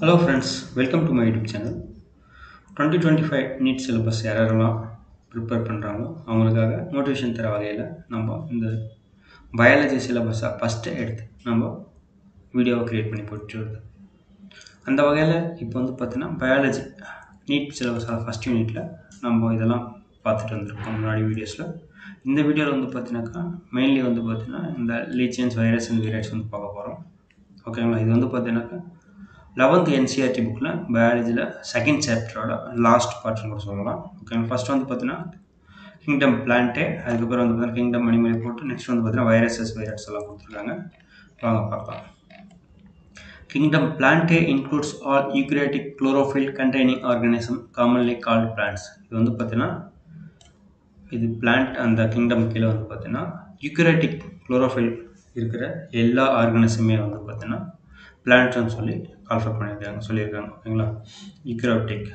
Hello friends, welcome to my YouTube channel. 2025 NEET syllabus யாரெல்லாம் prepare பண்ணுறாங்களோ அவங்களுக்காக motivation தர வகையில் நம்ம இந்த பயாலஜி சிலபஸை ஃபஸ்ட்டு எடுத்து நம்ம வீடியோவை க்ரியேட் பண்ணி போட்டு வருது. அந்த வகையில் இப்போ வந்து பார்த்தீங்கன்னா பயாலஜி நீட் சிலபஸாக ஃபஸ்ட் யூனிட்டில் நம்ம இதெல்லாம் பார்த்துட்டு வந்திருக்கோம் முன்னாடி வீடியோஸில். இந்த வீடியோவில் வந்து பார்த்தீங்கன்னாக்கா மெயின்லி வந்து பார்த்தீங்கன்னா இந்த லீச்சியன்ஸ் வைரஸ் அண்ட் வீரஸ் வந்து பார்க்க போகிறோம். ஓகேங்களா, இது வந்து பார்த்தீங்கன்னாக்கா 11th NCERT புக்கில் பயாலஜியில் செகண்ட் சாப்டரோட லாஸ்ட் பார்ட்னு கூட சொல்லலாம். ஓகே, ஃபஸ்ட் வந்து பார்த்தீங்கன்னா கிங்டம் பிளான்ட்டே, அதுக்கப்புறம் வந்து பார்த்தீங்கன்னா கிங்டம் அனிமலை போட்டு நெக்ஸ்ட் வந்து பார்த்தீங்கன்னா வைரஸ் எல்லாம் கொடுத்துருக்காங்க. வாங்க பார்க்கலாம். கிங்டம் பிளான்ட்டே includes all eukaryotic chlorophyll containing organism commonly called plants. இது வந்து பார்த்தீங்கன்னா இது பிளான்ட் அந்த கிங்டம் கீழே வந்து பார்த்தீங்கன்னா யூக்ரியாட்டிக் குளோரோஃபில் இருக்கிற எல்லா ஆர்கானிசமே வந்து பார்த்தீங்கன்னா பிளான்ட்ஸ்னு சொல்லி கால்ஃபர் சொல்லியிருக்காங்க. ஓகேங்களா, eukaryotic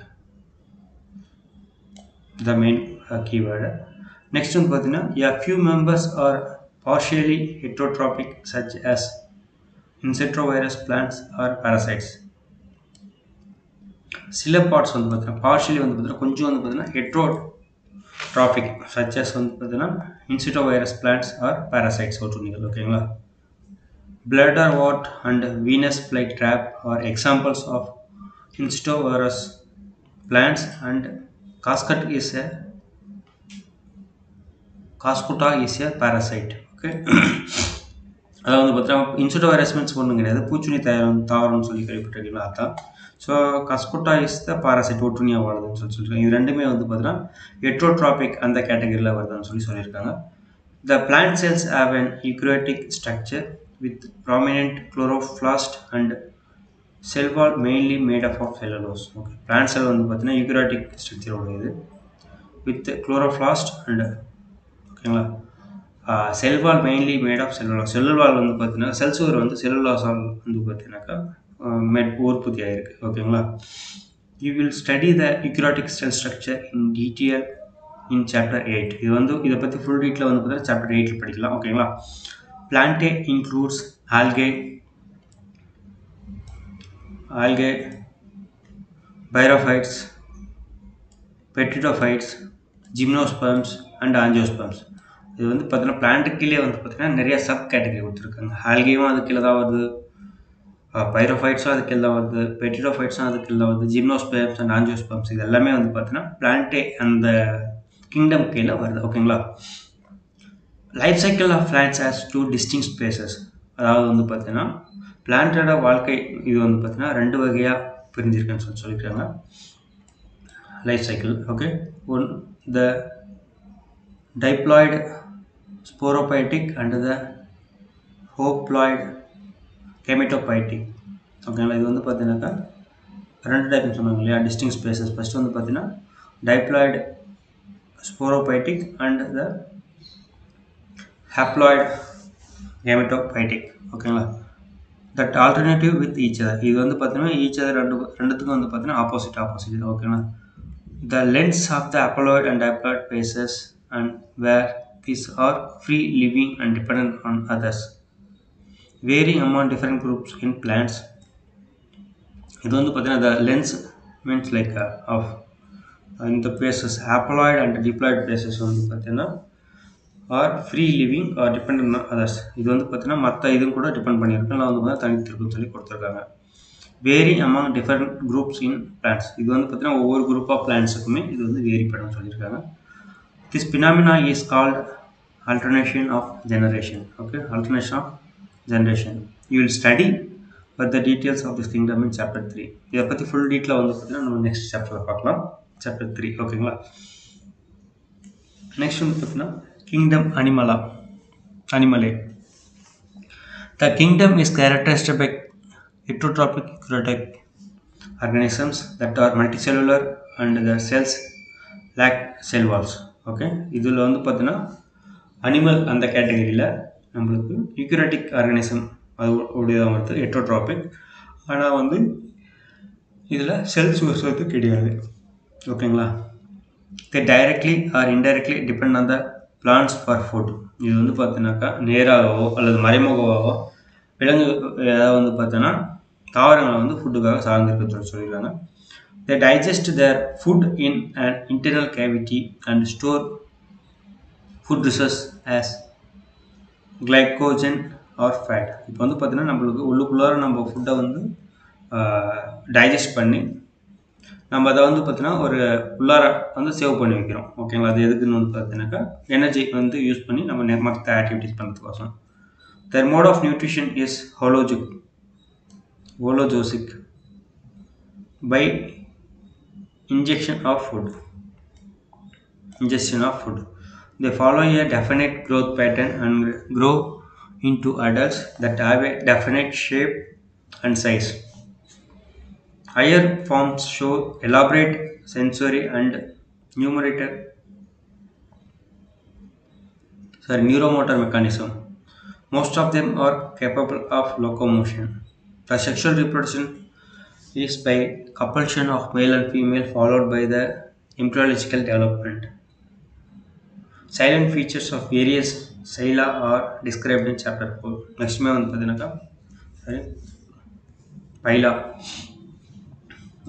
the main keyword. Next வந்து பார்த்தீங்கன்னா a few members are partially heterotrophic such as insectivorous plants or parasites. சில பார்ட்ஸ் வந்து பார்த்தீங்கன்னா பார்ஷியலி வந்து பார்த்தீங்கன்னா கொஞ்சம் வந்து பார்த்தீங்கன்னா heterotrophic such as வந்து பார்த்தீங்கன்னா insectivorous plants or parasites சொல்லிட்டு. ஓகேங்களா, bladderwort and Venus flytrap are examples of insectivorous plants, and Coscuta is a parasite. Okay. அதாவது வந்து பார்த்தீங்கன்னா இன்சிட்டோவைரஸ் மீன்ஸ் ஒன்றும் கிடையாது, பூச்சுனி தாவரம்னு சொல்லி கேள்விப்பட்டிருக்கீங்களா? அதான். So Cuscuta is the parasite, ஒட்டுணியாக வாழுதுன்னு சொல்லியிருக்காங்க. இது ரெண்டுமே வந்து பார்த்தீங்கன்னா ஹெட்ரோட்ராபிக் அந்த கேட்டகரியில் வருதுன்னு சொல்லியிருக்காங்க. The plant cells have an eukaryotic structure with prominent chloroplast and cell wall mainly made up of cellulose. Okay. Plant cell வந்து பார்த்தீங்கன்னா eukaryotic structure உடையது with chloroplast and ஓகேங்களா செல் வால் மெயின்லி மேட் ஆஃப் செல்லுலாஸ். செல்லுல் வால் வந்து பார்த்தீங்கன்னா செல் சுவர் வந்து செல்லுலாஸால் வந்து பார்த்தீங்கன்னாக்கா உற்பத்தி ஆகிருக்கு. ஓகேங்களா, you will study the eukaryotic sell structure in detail in chapter 8. இது வந்து இதை பற்றி ஃபுல் டீட்டெயில் வந்து பார்த்தீங்கன்னா சாப்டர் 8 படிக்கலாம். ஓகேங்களா, பிளான்டே இன்க்ளூட்ஸ் ஆல்கே, பைரோஃபைட்ஸ், பெட்ரிடோஃபைட்ஸ், ஜிம்னோஸ்பர்ம்ஸ் அண்ட் ஆஞ்சியோஸ்பர்ம்ஸ். இது வந்து பார்த்தீங்கன்னா பிளான்ட்டு கீழே வந்து பார்த்தீங்கன்னா நிறைய சப் கேட்டகரி கொடுத்துருக்காங்க. ஆல்கேயும் அது கீழே தான் வருது, பைரோஃபைட்ஸும் அது கீழே தான் வருது, பெட்ரிடோஃபைட்ஸும் அது கீழே தான் வருது, ஜிம்னோஸ்பர்ம்ஸ் அண்ட் ஆஞ்சியோஸ்பர்ம்ஸ் இது எல்லாமே வந்து பார்த்தீங்கன்னா பிளான்ட்டே அந்த கிங்டம் கீழே வருது. ஓகேங்களா, life cycle of plants has 2 distinct phases. அதாவது வந்து பார்த்தீங்கன்னா பிளான்ட்டோட வாழ்க்கை இது வந்து பார்த்தீங்கன்னா 2 வகையாக பிரிஞ்சிருக்குன்னு சொல்லியிருக்காங்க life cycle. Okay, one the diploid sporophytic and the hoploid gametophytic. ஓகேங்களா, இது வந்து பார்த்தீங்கன்னாக்கா 2 டைப்னு சொன்னாங்க இல்லையா, டிஸ்டிங்க் ஸ்பேசஸ். ஃபஸ்ட்டு வந்து பார்த்தீங்கன்னா diploid sporophytic and the haploid gametophytic. ஓகேங்களா, that alternative with each other. இது வந்து பார்த்தீங்கன்னா ஈச் அதர் ரெண்டுத்துக்கும் வந்து பார்த்தீங்கன்னா ஆப்போசிட். ஓகேங்களா, the lengths of the haploid and diploid phases and where these are free living and dependent on others vary among different groups in plants. இது வந்து பார்த்தீங்கன்னா the lengths means like of in the phases haploid and diploid phases வந்து பார்த்தீங்கன்னா are free living or depend on others. இது வந்து பார்த்தீங்கன்னா மற்ற இதுவும் கூட டிபெண்ட் பண்ணியிருக்கு, இல்லை வந்து பார்த்தீங்கன்னா தனித்திருக்குன்னு சொல்லி கொடுத்துருக்காங்க. Vary among different groups in plants. இது வந்து பார்த்தீங்கன்னா ஒவ்வொரு குரூப் ஆஃப் பிளான்ட்ஸுக்குமே இது வந்து வேரி பண்ணணும்னு சொல்லியிருக்காங்க. This phenomena is called alternation of generation. Okay, alternation of generation. You will study but the details of this kingdom in chapter 3. இதை பற்றி ஃபுல் டீட்டெயிலாக வந்து பார்த்தீங்கன்னா நம்ம நெக்ஸ்ட் சாப்டரில் பார்க்கலாம், சாப்டர் 3. ஓகேங்களா, நெக்ஸ்ட் வந்து பார்த்தீங்கன்னா kingdom அனிமலே. The kingdom is characterized by heterotrophic eukaryotic organisms that are multicellular and the cells lack cell walls. Okay, இதில் வந்து பார்த்தீங்கன்னா அனிமல் அந்த கேட்டகரியில் நம்மளுக்கு யூக்ரியாட்டிக் ஆர்கானிசம் அது உடையதாக வருது, ஹெட்ரோட்ராபிக். ஆனால் வந்து இதில் செல் சோர்ஸ் வந்து கிடையாது. ஓகேங்களா, they directly or indirectly depend on the plants for food. இது வந்து பார்த்தீங்கன்னாக்கா நேராகவோ அல்லது மறைமுகமாகவோ விலங்கு ஏதாவது வந்து பார்த்தோன்னா தாவரங்களை வந்து ஃபுட்டுக்காக சார்ந்திருக்கிறத சொல்லியிருக்காங்க. They digest their food in an internal cavity and store food resources as glycogen or fat. இப்போ வந்து பார்த்தீங்கன்னா நம்மளுக்கு உள்ளுக்குள்ளார நம்ம ஃபுட்டை வந்து டைஜஸ்ட் பண்ணி நம்ம அதை வந்து பார்த்தீங்கன்னா ஒரு உள்ளார வந்து சேவ் பண்ணி வைக்கிறோம். ஓகேங்களா? அது எதுக்குன்னு வந்து பார்த்தீங்கன்னாக்கா எனர்ஜி வந்து யூஸ் பண்ணி நம்ம மற்ற activities பண்ணுறதுக்கோசம். Their mode of nutrition is hologosic by ingestion of food. They follow a definite growth pattern and grow into adults that have a definite shape and size. Higher forms show elaborate sensory and neuromotor mechanism. Most of them are capable of locomotion. The sexual reproduction is by coupulation of male and female followed by the embryological development. Silent features of various phyla are described in chapter 4. Next வந்து பார்த்தீங்கன்னாக்கா phyla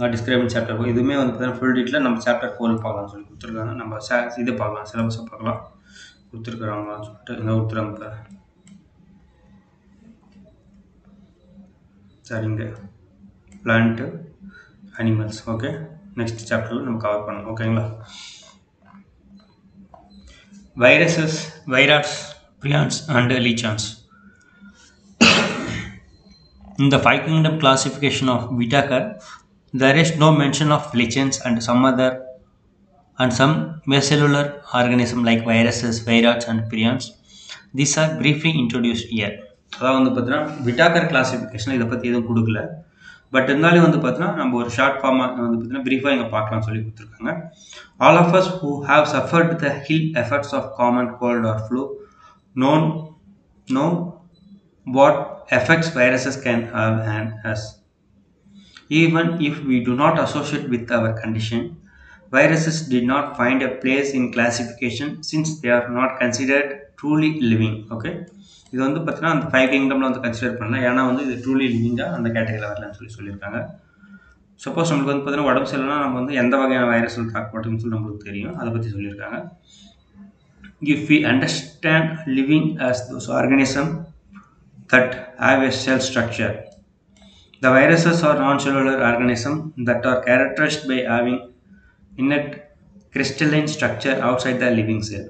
are described in chapter 4. இதுவுமே வந்து பார்த்தீங்கன்னா full detail நம்ம chapter 4 பார்க்கலாம் சொல்லி கொடுத்துருக்காங்க. நம்ம இது பார்க்கலாம், சிலபஸை பார்க்கலாம் கொடுத்துருக்குறாங்களான்னு சொல்லிட்டு என்ன கொடுத்துருக்காங்க சரிங்க. Plant animals. ஓகே, நெக்ஸ்ட் சாப்டரில் நம்ம கவர் பண்ணலாம். ஓகேங்களா? Viruses, viroids, prions and lichens. In the 5 kingdom classification of Whitaker, there is no mention of lichens and some mesocellular organisms like viruses, viroids and prions. These are briefly introduced here. அதாவது வந்து பார்த்தீங்கன்னா விட்டாக்கர் classification இதை பற்றி எதுவும் கொடுக்கல. But இருந்தாலும் வந்து பார்த்தீங்கன்னா நம்ம ஒரு ஷார்ட் ஃபார்மாக வந்து பார்த்தீங்கன்னா ப்ரீஃபாக இங்கே பார்க்கலாம் சொல்லி கொடுத்துருக்காங்க. All of us who have suffered the ill effects of common cold or flu know what effects viruses can have on us. Even if we do not associate with our condition, viruses did not find a place in classification since they are not considered truly living. Okay, இது வந்து பார்த்தீங்கன்னா அந்த 5 கிங்டமில் வந்து consider பண்ணலாம். ஏன்னா வந்து இது truly லிவிங்காக அந்த கேட்டகரியில் வரலான்னு சொல்லியிருக்காங்க. சப்போஸ் நம்மளுக்கு வந்து பார்த்தீங்கன்னா உடம்பு சரியில்லைனா நம்ம வந்து எந்த வகையான வைரஸில் தாக்கப்பட்டுன்னு சொல்லி நம்மளுக்கு தெரியும். அதை பற்றி சொல்லியிருக்காங்க. If we understand living as those organisms that have a cell structure, the viruses are non-cellular organisms that are characterized by having inert crystalline structure outside the living cell.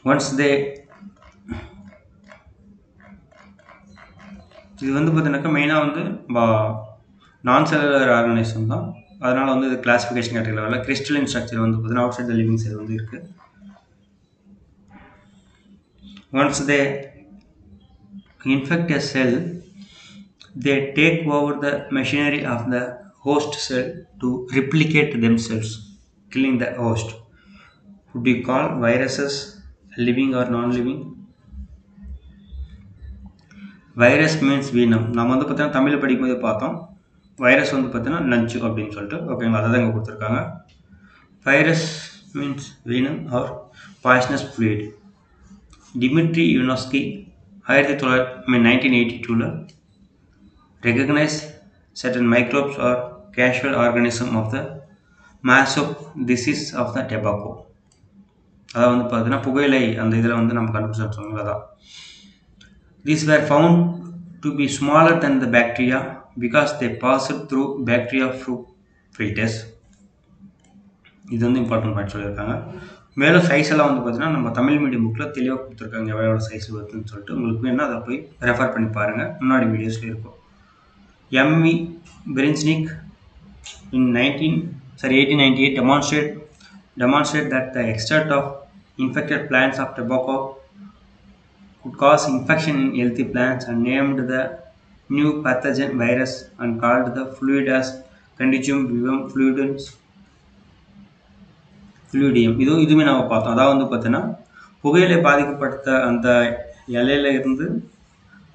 Once they இது வந்து பார்த்தீங்கன்னாக்கா மெயினாக வந்து நான் cellular organism தான். அதனால் வந்து இது கிளாசிஃபிகேஷன் கேட்டகரியில் வரல. கிறிஸ்டலின் ஸ்ட்ரக்சர் வந்து பார்த்தீங்கன்னா outside the living cell வந்து இருக்குது. Once they infect a cell, they take over the machinery of the host cell to replicate themselves, killing the host. Would you call viruses living or non-living? Virus means வீனம். நம்ம வந்து பார்த்தீங்கன்னா தமிழில் படிக்கும்போது பார்த்தோம். Virus வந்து பார்த்தீங்கன்னா நஞ்சு அப்படின்னு சொல்லிட்டு. ஓகேங்களா? அதை தான் இங்கே கொடுத்துருக்காங்க. Virus means venom or poisonous fluid. Dmitri யூனோஸ்கி 1982 recognize certain microbes or casual organism of the massive disease of the tobacco. அதாவது வந்து பார்த்தீங்கன்னா புகையிலை அந்த இதில் வந்து நம்ம கண்டுபிடிச்சோம் சொன்னீங்க. அதான் these were found to be smaller than the bacteria because they passed through bacteria fruit filters. இது வந்து இம்பார்ட்டன்ட் பாயிண்ட் சொல்லியிருக்காங்க. மேலும் சைஸ் எல்லாம் வந்து பார்த்தீங்கன்னா நம்ம தமிழ் மீடியம் புக்கில் தெளிவாக கொடுத்துருக்காங்க எவ்வளோ சைஸ் வருதுன்னு சொல்லிட்டு. உங்களுக்கு வேணால் அதை போய் ரெஃபர் பண்ணி பாருங்கள், முன்னாடி வீடியோஸில் இருக்கும். M.V. Brinsnick in 1898 demonstrate that the extract of infected plants of tobacco could cause infection in healthy plants and named the new pathogen virus and called the fluid as Contagium vivum fluidium. இதுவுமே நம்ம பார்த்தோம். அதாவது வந்து பார்த்தீங்கன்னா புகையிலை பாதிக்கப்பட்ட அந்த இலையில இருந்து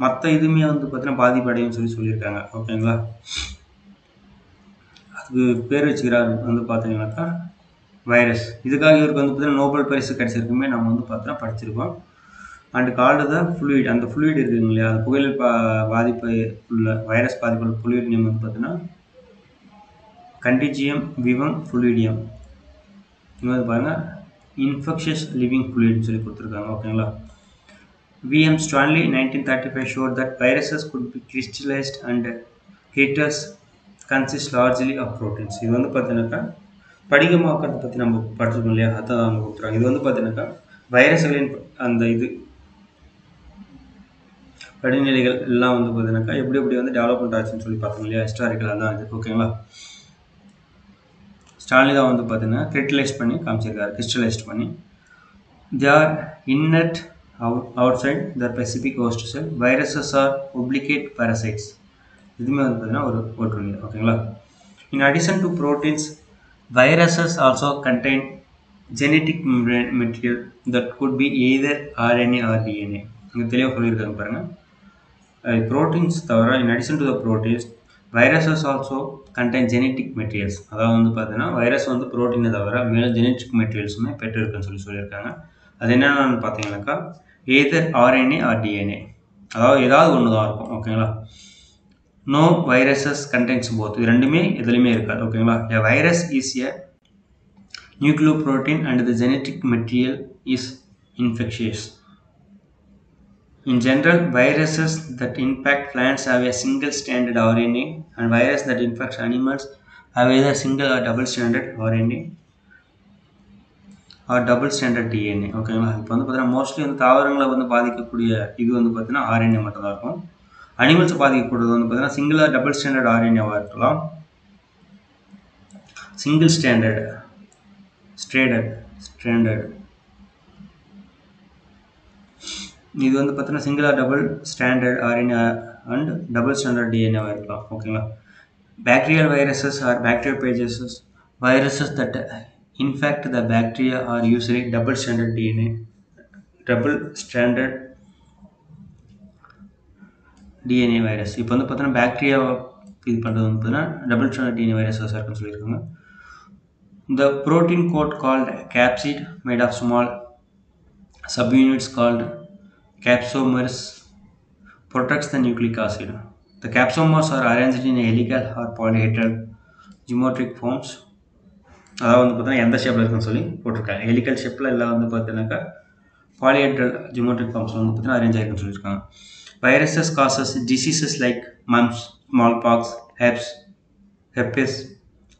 மற்ற இதுவுமே வந்து பார்த்தீங்கன்னா பாதிப்படையும் சொல்லியிருக்காங்க. ஓகேங்களா? அதுக்கு பேர் வச்சுக்கிறாரு வந்து பார்த்தீங்கன்னாக்கா வைரஸ். இதுக்காக இவருக்கு வந்து பார்த்தீங்கன்னா நோபல் பரிசு கிடைச்சிருக்குமே நம்ம வந்து பார்த்தீங்கன்னா படிச்சிருக்கோம். And called the fluid. அந்த ஃப்ளூயிட் இருக்குங்க இல்லையா, அது புகையிலை பாதிப்பு உள்ள வைரஸ் பாதிப்பு உள்ள ஃப்ளூயிட் நேம் வந்து பார்த்தீங்கன்னா கண்டிஜியம் விவம் ஃப்ளூயிடியம். இது வந்து பாருங்கள் இன்ஃபெக்ஷியஸ் லிவிங் ஃப்ளூயிட்னு சொல்லி கொடுத்துருக்காங்க. ஓகேங்களா. V.M. Stanley 1935 showed that viruses could be crystallized and heaters consist largely of proteins. இது வந்து பார்த்தீங்கன்னாக்கா படிகமாக்கிறத பற்றி நம்ம படிச்சிருக்கோம் இல்லையா, அதான் அவங்க கொடுத்துருக்காங்க. இது வந்து பார்த்தீங்கன்னாக்கா வைரஸ்களின் அந்த இது படிநிலைகள் எல்லாம் வந்து பார்த்தீங்கன்னாக்கா எப்படி எப்படி வந்து டெவலப்மெண்ட் ஆச்சுன்னு சொல்லி பார்த்தோம் இல்லையா, ஹிஸ்டாரிக்கலாக தான் இது. ஓகேங்களா. ஸ்டான்லி தான் வந்து பார்த்தீங்கன்னா கிறிஸ்டலைஸ்ட் பண்ணி they are inert outside the specific host cell. Viruses are obligate parasites. இதுவுமே வந்து பார்த்தீங்கன்னா ஒரு ஒற்றுமை. ஓகேங்களா. In addition to proteins, viruses also contain genetic material that could be either RNA or DNA. இங்கே தெளிவாக சொல்லியிருக்காங்க பாருங்கள். ப்ரோட்டீன்ஸ் தவிர in addition to the proteins, viruses also contain genetic materials. அதாவது வந்து பார்த்தீங்கன்னா வைரஸ் வந்து ப்ரோட்டீனை தவிர மேலும் ஜெனட்டிக் மெட்டீரியல்ஸுமே பெற்றிருக்குன்னு சொல்லியிருக்காங்க. அது என்னென்னு பார்த்தீங்கன்னாக்கா எய்தர் ஆர்என்ஏ ஆர் டிஎன்ஏ, அதாவது ஏதாவது ஒன்று தான் இருக்கும். ஓகேங்களா. நோ வைரஸஸ் கண்டென்ட்ஸ் போத், இது ரெண்டுமே எதுலையுமே இருக்காது. ஓகேங்களா. A virus is a nucleoprotein and the genetic material is infectious. In general, viruses that infect plants have a single stranded RNA and viruses that infect animals have either single or double stranded RNA or double stranded DNA. ஓகேங்களா. இப்போ வந்து பார்த்தீங்கன்னா mostly வந்து தாவரங்களை வந்து பாதிக்கக்கூடிய இது வந்து பார்த்தீங்கன்னா ஆர்என்ஏ மட்டும் தான் இருக்கும். அனிமல்ஸை பாதிக்கக்கூடியது வந்து பார்த்தீங்கன்னா சிங்கிள் ஆர் டபுள் ஸ்டாண்டர்ட் ஆர்என்ஏவாக இருக்கலாம். சிங்கிள் ஸ்டாண்டர்ட் இது வந்து பார்த்தீங்கன்னா single or double standard RNA and double standard டிஎன்ஏவாக இருக்கலாம். ஓகேங்களா. Bacterial viruses are bacteriophages. Viruses that infect the bacteria are usually double stranded DNA virus. இப்போ வந்து பார்த்தீங்கன்னா பாக்டீரியா இது பண்ணுறது வந்து பார்த்தீங்கன்னா டபுள் ஸ்டாண்டர்ட் DNA வைரஸஸ் இருக்குன்னு சொல்லியிருக்காங்க. The protein coat called capsid made of small subunits called capsomers protects the nucleic acid. The capsomers are arranged in helical or polyhedral geometric forms. அதாவது வந்து பார்த்தீங்கன்னா எந்த ஷேப்பில் இருக்குன்னு சொல்லி போட்டிருக்காங்க. ஹெலிக்கல் ஷேப்பில் எல்லாம் வந்து பார்த்தீங்கன்னாக்கா பாலிஹெட்ரல் ஜியோமெட்ரிக் ஃபார்ம்ஸில் வந்து பார்த்தீங்கன்னா அரேஞ்ச் ஆகிருக்குன்னு சொல்லியிருக்காங்க. Viruses causes diseases like mumps, small box, herpes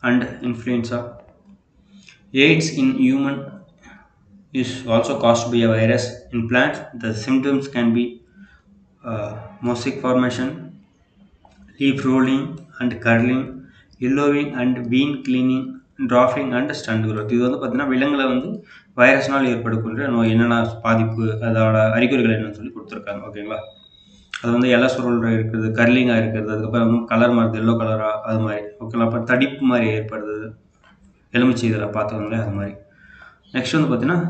and influenza. AIDS in human is also caused by a virus. In plants, the symptoms can be mosaic formation, leaf rolling and curling, yellowing and vein cleaning, dwarfing and stunt growth. இது வந்து பார்த்தீங்கன்னா விலங்குகளை வந்து வைரஸ்னால் ஏற்படக்கூடிய நோய் என்னென்ன பாதிப்பு, அதோட அறிகுறிகள் என்னன்னு சொல்லி கொடுத்துருக்காங்க. ஓகேங்களா. அது வந்து இலை சுருள் இருக்கிறது, கர்லிங்காக இருக்கிறது, அதுக்கப்புறம் கலர் மாறுது, எல்லோ கலராக அது மாதிரி. ஓகேங்களா. அப்புறம் தடிப்பு மாதிரி ஏற்படுது, எலுமிச்சை இதில் பார்த்தவங்களே அது மாதிரி. நெக்ஸ்ட் வந்து பார்த்தீங்கன்னா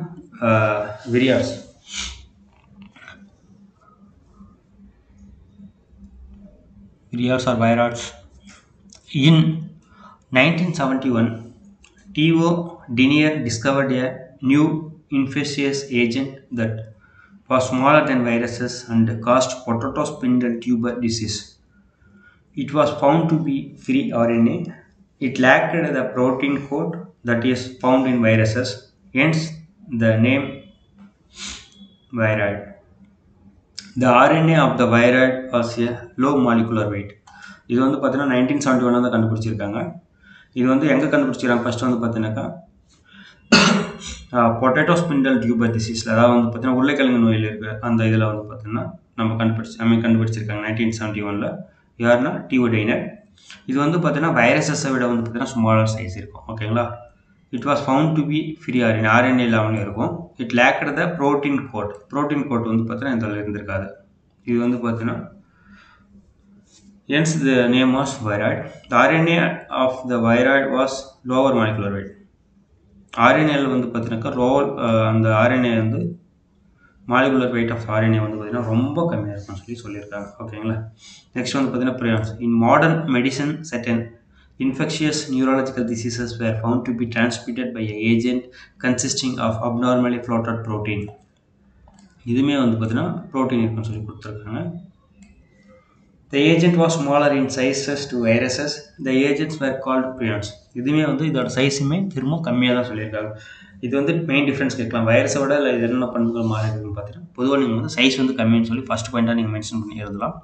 விரியாஸ். Vireos or viroids. In 1971, Theo Denier discovered a new infectious agent that was smaller than viruses and caused potato spindle tuber disease. It was found to be free RNA. It lacked the protein coat that is found in viruses, hence the name viroid. The RNA of the viroid was a low molecular weight. இது வந்து பார்த்தீங்கன்னா 1971 தான் கண்டுபிடிச்சிருக்காங்க. இது வந்து எங்கே கண்டுபிடிச்சிருக்காங்க first வந்து பார்த்தீங்கன்னாக்கா பொட்டேட்டோ ஸ்பிண்டல் டியூபர் டிசீஸில், அதாவது வந்து பார்த்தீங்கன்னா உருளைக்கிழங்கு நோயில் இருக்கிற அந்த இதில் வந்து பார்த்தீங்கன்னா கண்டுபிடிச்சிருக்காங்க 1971. யாருன்னா டிஓ டெய்னர். இது வந்து பார்த்தீங்கன்னா வைரஸஸை விட வந்து பார்த்தீங்கன்னா ஸ்மாலர் சைஸ் இருக்கும். ஓகேங்களா. It was found to be free RNA லெவலில் இருக்கும். இட் லேக்டு த ப்ரோட்டீன் கோட் வந்து பார்த்தீங்கன்னா இதில் இருந்திருக்காது. இது வந்து பார்த்தீங்கன்னா hence the name was viroid. The RNA of the viroid was lower molecular weight. RNA வந்து பார்த்தீங்கன்னாக்கா அந்த RNA வந்து மாலிகுலர் வெயிட் ஆஃப் RNA வந்து பார்த்தீங்கன்னா ரொம்ப கம்மியாக இருக்குன்னு சொல்லியிருக்காங்க. ஓகேங்களா. நெக்ஸ்ட் வந்து பார்த்தீங்கன்னா prions. In modern medicine, certain infectious neurological diseases were found to be transmitted by an agent consisting of abnormally floated protein. இதுவுமே வந்து பார்த்தீங்கன்னா ப்ரோட்டீன் இருக்குன்னு சொல்லி கொடுத்துருக்காங்க. The agent was smaller in sizes to viruses. The agents were called prions. இதுவுமே வந்து இதோட சைஸுமே திரும்ப கம்மியாக தான் சொல்லியிருக்காங்க. இது வந்து மெயின் டிஃப்ரென்ஸ் கேட்கலாம். வைரஸை விட இல்லை இது என்னென்ன பண்புகள் மாறி இருக்குன்னு பார்த்தீங்கன்னா பொதுவாக நீங்கள் வந்து சைஸ் வந்து கம்மின்னு சொல்லி ஃபஸ்ட் பாயிண்ட்டாக நீங்கள் மென்ஷன் பண்ணி எழுதலாம்.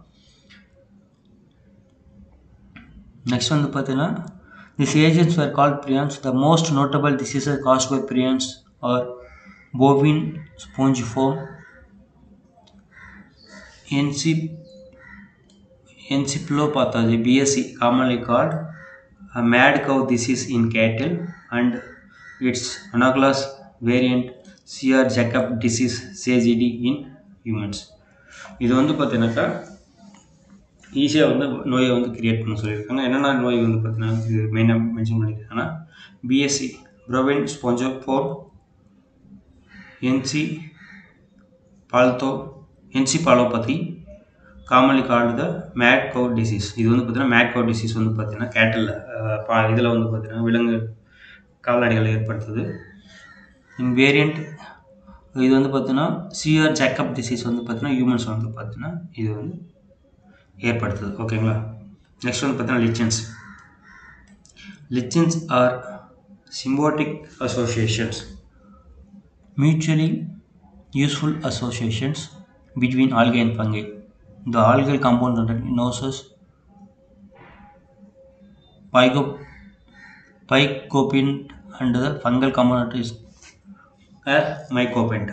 நெக்ஸ்ட் வந்து பார்த்தீங்கன்னா these agents were called prions. The most notable diseases caused by prions are bovine spongiform, encephalopathy BSE, commonly called a mad cow disease in cattle, and its analogous variant CR Jacob disease CJD in humans. இது வந்து பார்த்தீங்கன்னாக்கா ஈஸியாக வந்து நோயை வந்து create பண்ண சொல்லியிருக்காங்க. என்னென்ன நோய் வந்து பார்த்தீங்கன்னா இது மெயினாக மென்ஷன் பண்ணியிருக்காங்கன்னா BSE bovine spongiform, encephalopathy, commonly called the mad cow disease. இது வந்து பார்த்தீங்கன்னா mad cow disease வந்து பார்த்தீங்கன்னா கேட்டலில் இதில் வந்து பார்த்தீங்கன்னா விலங்கு கால்நடைகள் ஏற்படுத்துது. இன் வேரியண்ட் இது வந்து பார்த்தீங்கன்னா CR Jacob disease வந்து பார்த்தீங்கன்னா ஹியூமன்ஸ் வந்து பார்த்தீங்கன்னா இது வந்து ஏற்படுத்துது. ஓகேங்களா. நெக்ஸ்ட் வந்து பார்த்தீங்கன்னா lichens. Lichens are symbiotic associations, mutually useful associations between algae and fungi. The algal compound known as phycobiont and the fungal component is mycobiont.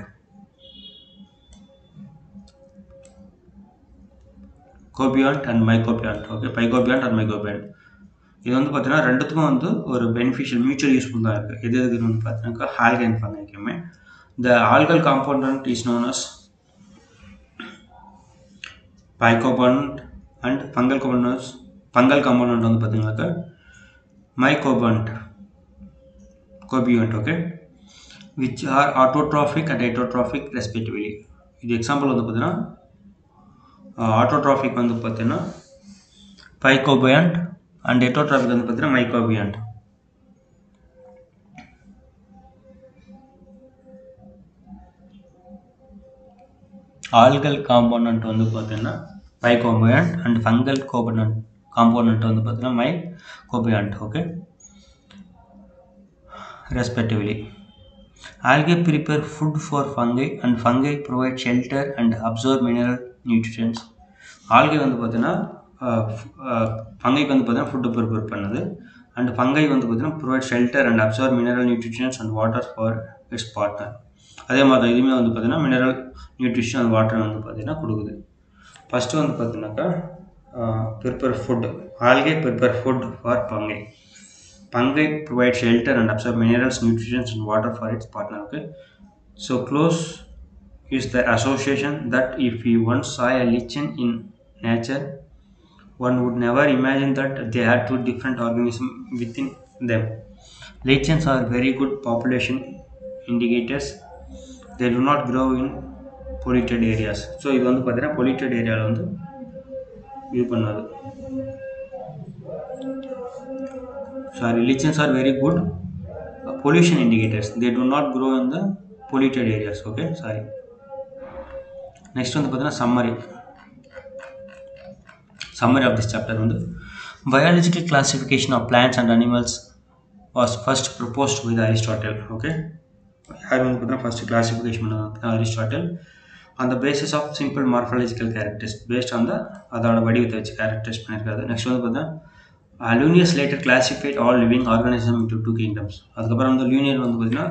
Cobiont and mycobiont. Okay, phycobiont and mycobiont. இது வந்து பார்த்தீங்கன்னா ரெண்டுத்துக்கும் வந்து ஒரு beneficial mutual useful தான் இருக்குது. எது எதுன்னு வந்து பார்த்தீங்கன்னாக்கா ஆல்கே அண்ட் ஃபங்கைக்குமே. The algal component is known as phycobiont and fungal component வந்து பார்த்தீங்கன்னாக்கா mycobiont. Okay, which are autotrophic and heterotrophic respectively. இது எக்ஸாம்பிள் வந்து பார்த்தீங்கன்னா ஆட்டோட்ராஃபிக் வந்து பார்த்தீங்கன்னா phycobiont and heterotrophic வந்து பார்த்தீங்கன்னா mycobiont. ஆல்கல் காம்போனன்ட் வந்து பார்த்தீங்கன்னா phycobiont and ஃபங்கல் காம்போனன்ட் வந்து பார்த்தீங்கன்னா mycobiont. Okay, respectively. Algae prepare food for fungi and fungi provide shelter and absorb mineral nutrients. Algae வந்து பார்த்தீங்கன்னா ஃபங்கைக்கு வந்து பார்த்தீங்கன்னா ஃபுட்டு ப்ரிப்பேர் பண்ணுது, அண்ட் ஃபங்கை வந்து பார்த்தீங்கன்னா provide shelter and absorb mineral nutritions and water for it's partner. அதே மாதிரி தான் இதுவுமே வந்து பார்த்தீங்கன்னா மினரல் நியூட்ரிஷன் அண்ட் வாட்டர் வந்து பார்த்தீங்கன்னா கொடுக்குது. ஃபஸ்ட்டு வந்து பார்த்தீங்கன்னாக்கா prepare food. Algae prepare food for fungi. Fungi provide shelter and absorb minerals, nutrients and water for its partner. Okay, so close is the association that if we once saw a lichen in nature, one would never imagine that they had two different organisms within them. Lichens are very good population indicators. They do not grow in polluted areas. So இது வந்து பார்த்தீங்கன்னா polluted ஏரியாவில் வந்து view பண்ணாது. Sorry, lichens are very good pollution indicators. They do not grow in the polluted areas. Okay, sorry. Next வந்து பார்த்தீங்கன்னா summary of this chapter வந்து biological classification of plants and animals was first proposed by Aristotle. Okay, யார் வந்து பார்த்தீங்கன்னா first classification பண்ணது Aristotle on the basis of simple morphological characters, based on the அதோட வடிவத்தை வச்சு கேரக்டர்ஸ் பண்ணியிருக்காரு. நெக்ஸ்ட் வந்து பார்த்தீங்கன்னா Linnaeus later classified all living organisms into two kingdoms. அதுக்கப்புறம் வந்து லியூனியர் வந்து பார்த்தீங்கன்னா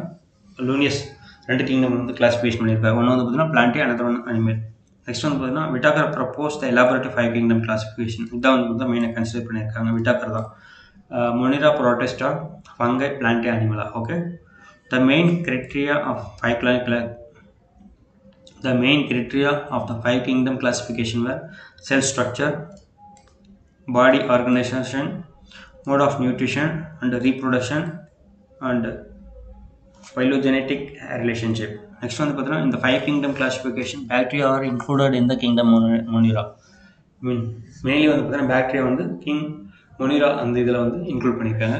லூனியஸ் ரெண்டு கிங்டம் வந்து கிளாசிஃபிகேஷன் பண்ணியிருக்காரு. ஒன்று வந்து பார்த்தீங்கன்னா plantae, another one animal. Next வந்து பார்த்தீங்கன்னா Whittaker proposed the elaborative 5 kingdom classification. இதான் வந்து பார்த்தா மெயினாக கன்சிடர் பண்ணியிருக்காங்க. விட்டாக்கர் தான் monera, protista, fungi, plantae, animalia. Okay, the main criteria of the 5 kingdom classification were cell structure, body organization, mode of nutrition and reproduction, and phylogenetic relationship. Next one பார்த்தீங்கன்னா in the 5 kingdom classification bacteria are included in the kingdom Monera. mainly வந்து பார்த்தீங்கன்னா bacteria வந்து king Monera அந்த இதில் வந்து include பண்ணியிருக்காங்க.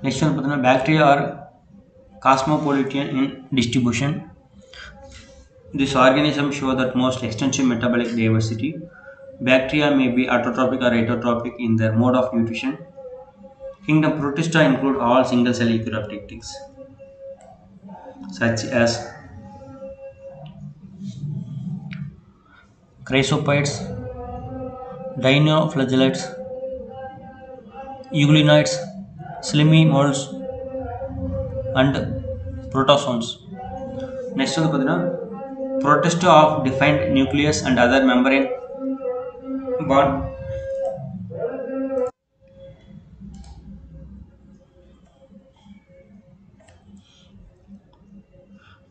Next வந்து பார்த்தீங்கன்னா bacteria are cosmopolitan in distribution. These organisms show that most extensive metabolic diversity. Bacteria may be autotrophic or heterotrophic in their mode of nutrition. Kingdom Protista include all single-cell eukaryotic, such as chrysopods, dinoflagellates, euglenoids, slimy molds, and protozoans. Next வந்து பார்த்தீங்கன்னா Protista of defined nucleus and other membrane born.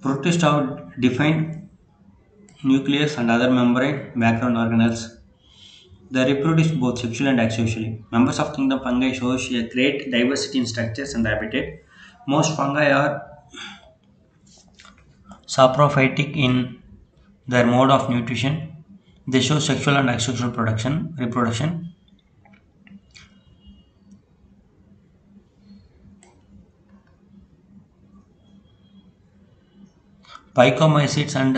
Protista of defined nucleus and other membrane background organelles. They reproduce both sexually and asexually. Members of kingdom fungi show a great diversity in structures and habitat. Most fungi are saprophytic in their mode of nutrition. They show sexual and asexual reproduction. Phycomycetes and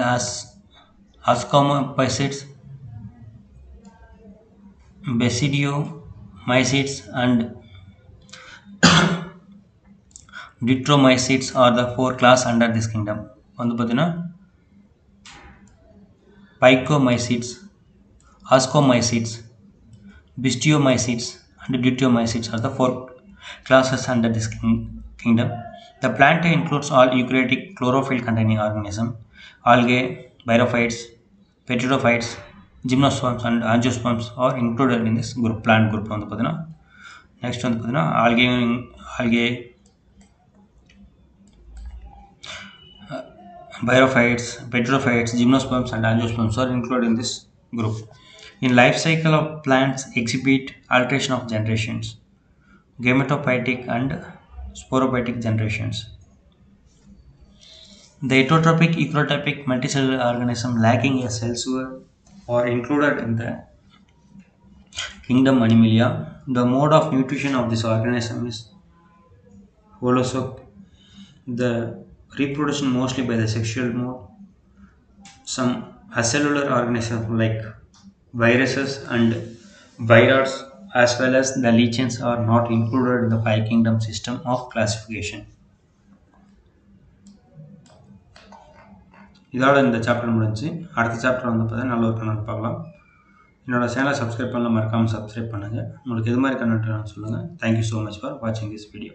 ascomycetes, basidiomycetes and ditromycetes are the four classes under this kingdom. வந்து பார்த்தீங்கன்னா Phycomycetes, ascomycetes, basidiomycetes and ditromycetes are the four classes under this kingdom. The plant includes all eukaryotic chlorophyll containing organisms, algae, bryophytes, pteridophytes, gymnosperms and angiosperms are included in this group, plant group. வந்து பார்த்தீங்கன்னா next வந்து பார்த்தீங்கன்னா algae, bryophytes, pteridophytes, gymnosperms and angiosperms are included in this group. In life cycle of plants exhibit alteration of generations, gametophytic and sporophytic generations. The heterotrophic eukaryotic multicellular organism lacking a cell sugar are included in the kingdom Animalia. The mode of nutrition of this organism is holozoc. The reproduction mostly by the sexual mode. Some acellular organisms like viruses and viroids as well as the lichens are not included in the five kingdom system of classification. இதோட இந்த chapter முடிஞ்சு. அடுத்த chapter வந்து பார்த்தா நல்ல ஒரு content பார்க்கலாம். என்னோட சேனலை சப்ஸ்கிரைப் பண்ணலாம், மறக்காமல் சப்ஸ்கிரைப் பண்ணுங்கள். உங்களுக்கு எது மாதிரி கண்டென்ட் வேணும்னு சொல்லுங்கள். தேங்க்யூ ஸோ மச் ஃபார் வாட்சிங் திஸ் வீடியோ.